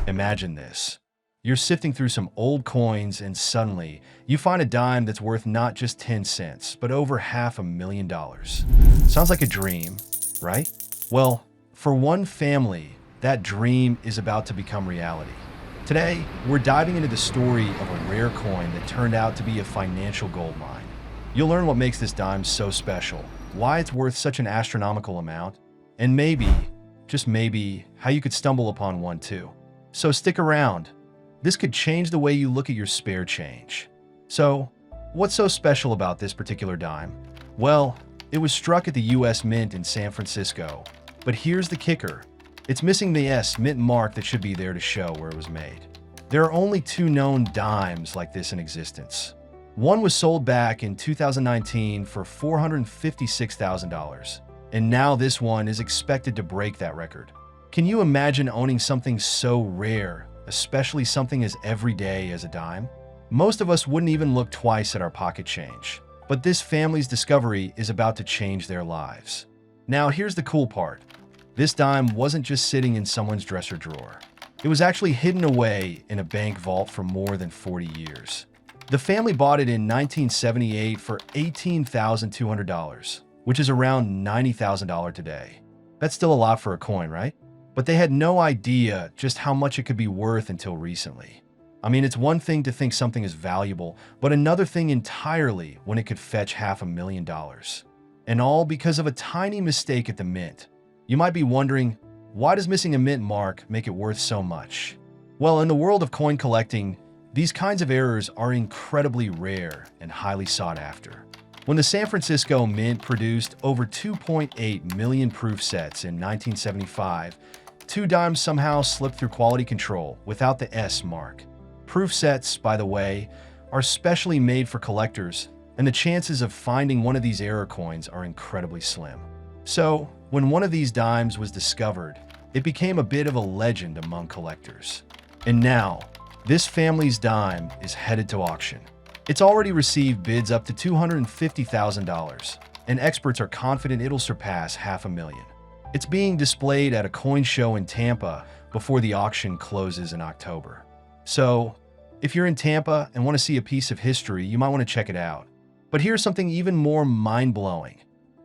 Imagine this. You're sifting through some old coins and suddenly you find a dime that's worth not just 10 cents, but over $500,000. Sounds like a dream, right? Well, for one family, that dream is about to become reality. Today, we're diving into the story of a rare coin that turned out to be a financial gold mine. You'll learn what makes this dime so special, why it's worth such an astronomical amount, and maybe, just maybe, how you could stumble upon one too. So stick around. This could change the way you look at your spare change. So, what's so special about this particular dime? Well, it was struck at the US Mint in San Francisco. But here's the kicker. It's missing the S mint mark that should be there to show where it was made. There are only two known dimes like this in existence. One was sold back in 2019 for $456,000, and now this one is expected to break that record. Can you imagine owning something so rare, especially something as everyday as a dime? Most of us wouldn't even look twice at our pocket change, but this family's discovery is about to change their lives. Now, here's the cool part. This dime wasn't just sitting in someone's dresser drawer. It was actually hidden away in a bank vault for more than 40 years. The family bought it in 1978 for $18,200, which is around $90,000 today. That's still a lot for a coin, right? But they had no idea just how much it could be worth until recently. I mean, it's one thing to think something is valuable, but another thing entirely when it could fetch $500,000. And all because of a tiny mistake at the mint. You might be wondering, why does missing a mint mark make it worth so much? Well, in the world of coin collecting, these kinds of errors are incredibly rare and highly sought after. When the San Francisco Mint produced over 2.8 million proof sets in 1975, two dimes somehow slipped through quality control without the S mark. Proof sets, by the way, are specially made for collectors, and the chances of finding one of these error coins are incredibly slim. So, when one of these dimes was discovered, it became a bit of a legend among collectors. And now, this family's dime is headed to auction. It's already received bids up to $250,000, and experts are confident it'll surpass $500,000. It's being displayed at a coin show in Tampa before the auction closes in October. So, if you're in Tampa and want to see a piece of history, you might want to check it out. But here's something even more mind-blowing.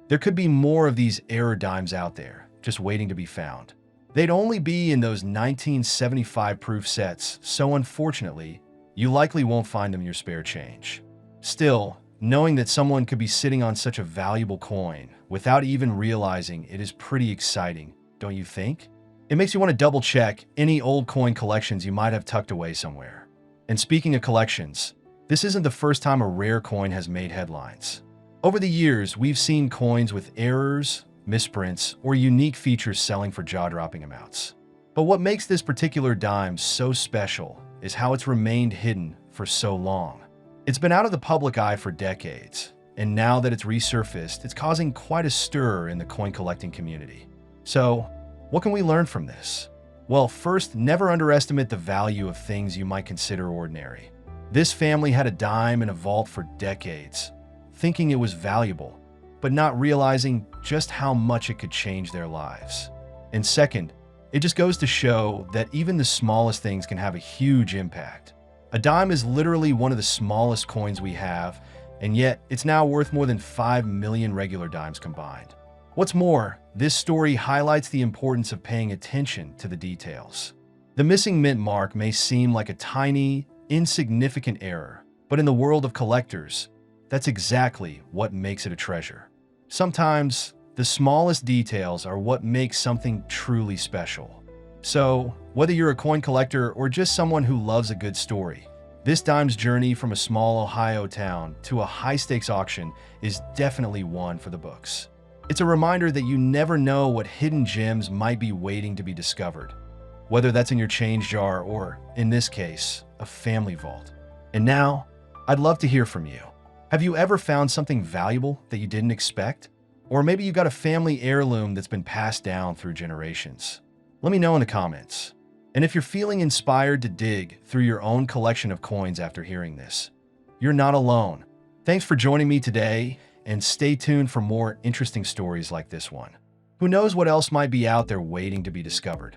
There could be more of these error dimes out there, just waiting to be found. They'd only be in those 1975 proof sets, so unfortunately, you likely won't find them in your spare change. Still, knowing that someone could be sitting on such a valuable coin without even realizing it is pretty exciting, don't you think? It makes you want to double-check any old coin collections you might have tucked away somewhere. And speaking of collections, this isn't the first time a rare coin has made headlines. Over the years, we've seen coins with errors, misprints, or unique features selling for jaw-dropping amounts. But what makes this particular dime so special is how it's remained hidden for so long. It's been out of the public eye for decades, and now that it's resurfaced, it's causing quite a stir in the coin collecting community. So, what can we learn from this? Well, first, never underestimate the value of things you might consider ordinary. This family had a dime in a vault for decades, thinking it was valuable, but not realizing just how much it could change their lives. And second, it just goes to show that even the smallest things can have a huge impact. A dime is literally one of the smallest coins we have, and yet it's now worth more than 5 million regular dimes combined. What's more, this story highlights the importance of paying attention to the details. The missing mint mark may seem like a tiny, insignificant error, but in the world of collectors, that's exactly what makes it a treasure. Sometimes, the smallest details are what makes something truly special. So, whether you're a coin collector or just someone who loves a good story, this dime's journey from a small Ohio town to a high-stakes auction is definitely one for the books. It's a reminder that you never know what hidden gems might be waiting to be discovered, whether that's in your change jar or, in this case, a family vault. And now, I'd love to hear from you. Have you ever found something valuable that you didn't expect? Or maybe you got a family heirloom that's been passed down through generations. Let me know in the comments. And if you're feeling inspired to dig through your own collection of coins after hearing this, you're not alone. Thanks for joining me today, and stay tuned for more interesting stories like this one. Who knows what else might be out there waiting to be discovered?